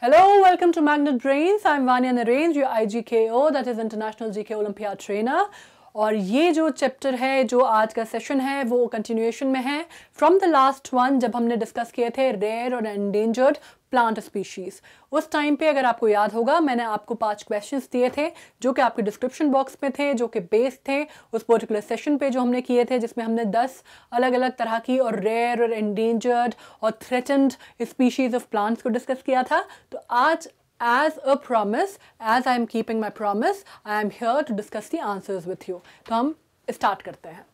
Hello, welcome to Magnet Brains. I'm Vanya Narendra, your IGKO, that is International GK Olympiad Trainer. और ये जो chapter है, जो आज का सेशन है, वो कंटिन्यूएशन में है फ्रॉम द लास्ट वन, जब हमने डिस्कस किए थे रेयर और एंडेंजर्ड प्लांट स्पीशीज। उस टाइम पे अगर आपको याद होगा, मैंने आपको 5 क्वेश्चंस दिए थे जो कि आपके डिस्क्रिप्शन बॉक्स में थे, जो कि बेस थे उस पर्टिकुलर सेशन पे जो हमने किए थे, जिसमें हमने 10 अलग अलग तरह की और रेयर और एंडेंजर्ड और थ्रेटन्ड स्पीशीज ऑफ प्लांट्स को डिस्कस किया था। तो आज as a promise, as I am keeping my promise, I am here to discuss the answers with you. तो हम start करते हैं।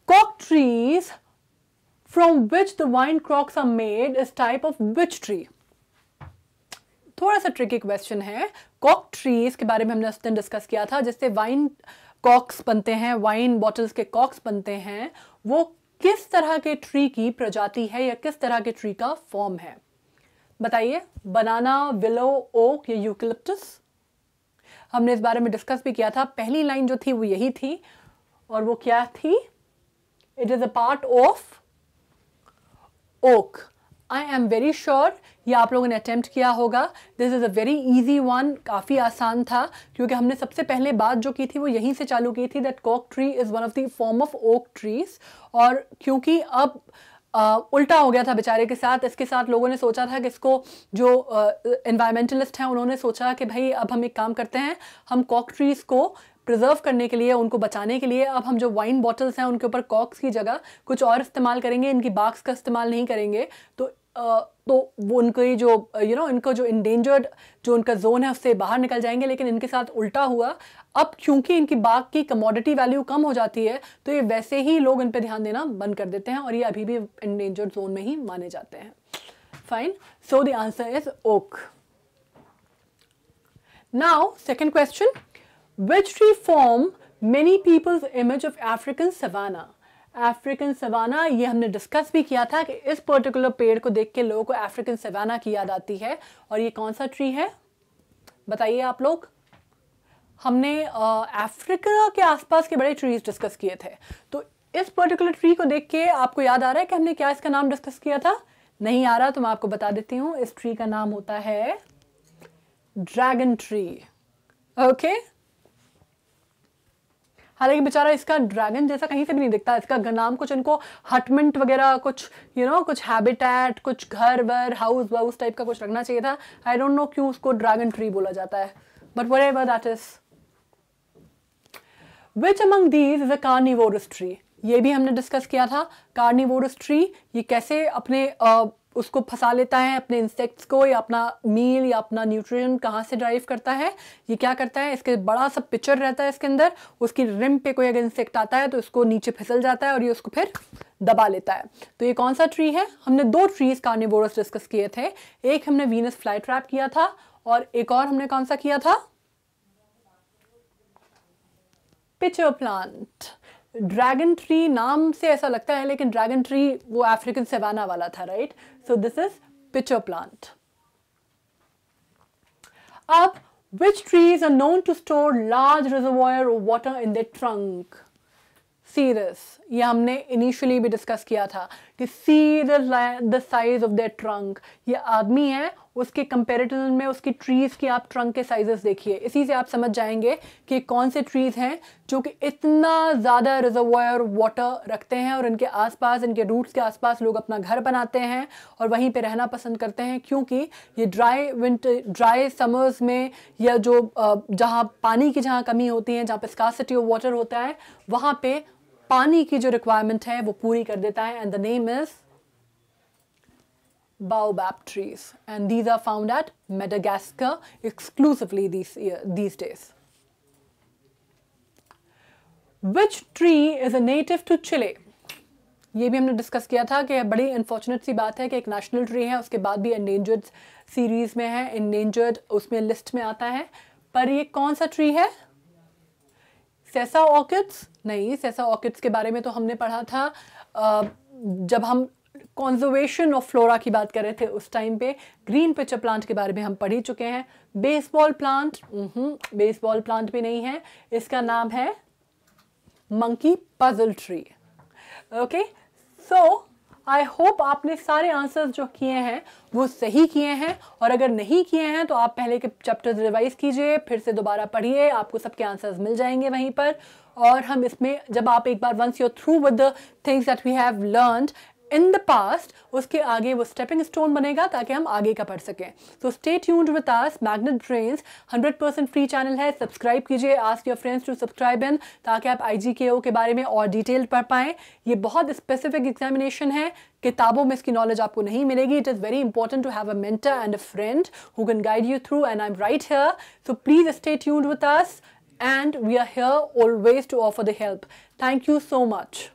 Cork trees from which the wine crocks are made is type of which tree? थोड़ा सा tricky question है। Kock trees के बारे में हमने उस दिन डिस्कस किया था, जिससे वाइन कॉक्स बनते हैं, वाइन बॉटल्स के कॉक्स बनते हैं। वो किस तरह के ट्री की प्रजाति है या किस तरह के ट्री का फॉर्म है? बताइए। बनाना, विलो, ओक या यूकलिप्टस? हमने इस बारे में डिस्कस भी किया था। पहली लाइन जो थी वो यही थी, और वो क्या थी? It is a part of oak. I am very sure ये आप लोगों ने अटेम्प्ट किया होगा। This is a very easy one, काफ़ी आसान था, क्योंकि हमने सबसे पहले बात जो की थी वो यहीं से चालू की थी, दैट कॉक tree is one of the form of oak trees. और क्योंकि अब उल्टा हो गया था बेचारे के साथ, इसके साथ लोगों ने सोचा था कि इसको, जो एनवायरमेंटलिस्ट हैं उन्होंने सोचा कि भाई अब हम एक काम करते हैं, हम कॉक ट्रीज़ को प्रिजर्व करने के लिए, उनको बचाने के लिए, अब हम जो वाइन बॉटल्स हैं उनके ऊपर कॉक्स की जगह कुछ और इस्तेमाल करेंगे, इनकी बाक्स का इस्तेमाल नहीं करेंगे। तो वो उनकी जो इनको जो इंडेंजर्ड जो उनका जोन है उससे बाहर निकल जाएंगे। लेकिन इनके साथ उल्टा हुआ। अब क्योंकि इनकी बाग की कमोडिटी वैल्यू कम हो जाती है, तो ये वैसे ही लोग इन पे ध्यान देना बंद कर देते हैं, और ये अभी भी इंडेंजर्ड जोन में ही माने जाते हैं। Fine, so the answer is oak. Now second question, which tree form many peoples image of African savanna? African savanna, ये हमने डिस्कस भी किया था कि इस पर्टिकुलर पेड़ को देख के लोगों को अफ्रीकन सवाना की याद आती है। और ये कौन सा ट्री है बताइए आप लोग। हमने अफ्रीका के आसपास के बड़े ट्रीज डिस्कस किए थे, तो इस पर्टिकुलर ट्री को देख के आपको याद आ रहा है कि हमने क्या इसका नाम डिस्कस किया था? नहीं आ रहा तो मैं आपको बता देती हूँ। इस ट्री का नाम होता है ड्रैगन ट्री। ओके, हालांकि बेचारा इसका ड्रैगन जैसा कहीं से भी नहीं दिखता। इसका नाम कुछ इनको हटमेंट वगैरह कुछ कुछ हैबिटेट, कुछ घर वर, हाउस वाउस टाइप का कुछ रखना चाहिए था। आई डोंट नो क्यों उसको ड्रैगन ट्री बोला जाता है, but whatever that is. Which among these is a carnivorous tree? ये भी हमने डिस्कस किया था। कार्निवोरस ट्री ये कैसे अपने उसको फंसा लेता है, अपने इंसेक्ट्स को, या अपना मील या अपना न्यूट्रिएंट कहाँ से ड्राइव करता है? ये क्या करता है, इसके बड़ा सा पिक्चर रहता है इसके अंदर, उसकी रिम पे कोई अगर इंसेक्ट आता है तो इसको नीचे फिसल जाता है और ये उसको फिर दबा लेता है। तो ये कौन सा ट्री है? हमने 2 ट्रीज कार्निवोरस डिस्कस किए थे। एक हमने वीनस फ्लाई ट्रैप किया था, और एक और हमने कौन सा किया था? Pitcher plant. ड्रैगन ट्री नाम से ऐसा लगता है, लेकिन ड्रैगन ट्री वो अफ्रीकन सवाना वाला था, right? So this is pitcher plant. अब which trees are known to store large reservoir of water in their trunk? See this, ये हमने इनिशियली भी डिस्कस किया था कि see the size of their trunk। ये आदमी है, उसके कंपैरिजन में उसकी ट्रीज की आप ट्रंक के साइजेस देखिए, इसी से आप समझ जाएंगे कि कौन से ट्रीज हैं जो कि इतना ज़्यादा रिजर्वायर वाटर रखते हैं, और इनके आसपास, इनके रूट्स के आसपास लोग अपना घर बनाते हैं और वहीं पे रहना पसंद करते हैं, क्योंकि ये ड्राई समर्स में, या जो जहाँ पानी की जहाँ कमी होती है, जहाँ पे स्कार्सिटी ऑफ वाटर होता है, वहाँ पे पानी की जो रिक्वायरमेंट है वो पूरी कर देता है। And the name is baobab trees, and these are found at Madagascar exclusively these days. Which tree is a native to Chile? ये भी हमने डिस्कस किया था कि बड़ी अनफॉर्चुनेट सी बात है कि एक नेशनल ट्री है, उसके बाद भी एंडेंजर्ड सीरीज में है, एंडेंजर्ड उसमें लिस्ट में आता है। पर ये कौन सा ट्री है? सेसा ऑर्किड्स? नहीं, सेसा ऑर्किड्स के बारे में तो हमने पढ़ा था जब हम कंजर्वेशन ऑफ फ्लोरा की बात कर रहे थे उस टाइम पे। ग्रीन पिचर प्लांट के बारे में हम पढ़ ही चुके हैं। Baseball plant? बेसबॉल प्लांट भी नहीं है, इसका नाम है monkey puzzle tree. Okay, so I hope आपने सारे आंसर्स जो किए हैं वो सही किए हैं, और अगर नहीं किए हैं तो आप पहले के चैप्टर्स रिवाइज कीजिए, फिर से दोबारा पढ़िए, आपको सबके आंसर्स मिल जाएंगे वहीं पर। और हम इसमें जब आप एक बार once you are through with the things that we have learned in the past, उसके आगे वो स्टेपिंग स्टोन बनेगा ताकि हम आगे का पढ़ सकें। तो stay tuned with us, magnet brains 100% free channel है, सब्सक्राइब कीजिए, ask your friends to subscribe in, ताकि आप IGKO के बारे में और डिटेल पढ़ पाएँ। ये बहुत स्पेसिफिक एग्जामिनेशन है, किताबों में इसकी नॉलेज आपको नहीं मिलेगी। It is very important to have a mentor and a friend who can guide you through, and I am right here, so please stay tuned with us, and we are here always to offer the help. Thank you so much.